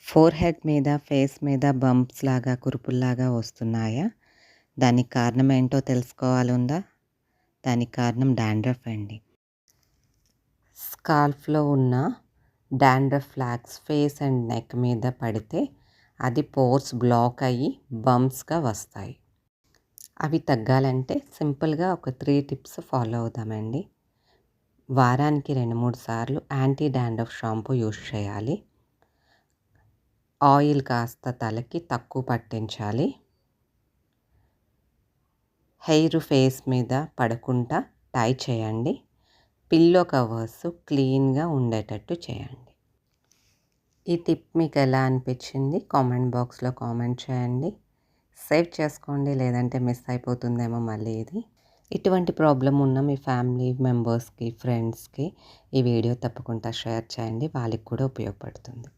Forehead మీద, face మీద bumps లాగా, కురుపుల్లాగా వస్తున్నాయా? దానికి కారణం ఏంటో తెలుసుకోవాలుందా? దానికి కారణం డాండ్రఫ్ అండి. స్కాల్ప్‌లో ఉన్న dandruff flax face and neck మీద పడితే అది పోర్స్ బ్లాక్ అయ్యి బంప్స్‌గా వస్తాయి. అవి తగ్గాలంటే సింపుల్‌గా ఒక 3 టిప్స్ ఫాలో అవుదామండి. వారానికి 2, 3 సార్లు యాంటీ డాండ్రఫ్ షాంపూ యూజ్ చేయాలి. ఆయిల్ కాస్త తలకి తక్కువ పట్టించాలి. హెయిర్ ఫేస్ మీద పడకుండా టై చేయండి. పిల్లో కవర్స్ క్లీన్‌గా ఉండేటట్టు చేయండి. ఈ టిప్ మీకు ఎలా అనిపించింది? కామెంట్ బాక్స్‌లో కామెంట్ చేయండి. సేవ్ చేసుకోండి, లేదంటే మిస్ అయిపోతుందేమో మళ్ళీ ఇది. ఇటువంటి ప్రాబ్లమ్ ఉన్న మీ ఫ్యామిలీ మెంబర్స్‌కి, ఫ్రెండ్స్‌కి ఈ వీడియో తప్పకుండా షేర్ చేయండి. వాళ్ళకి కూడా ఉపయోగపడుతుంది.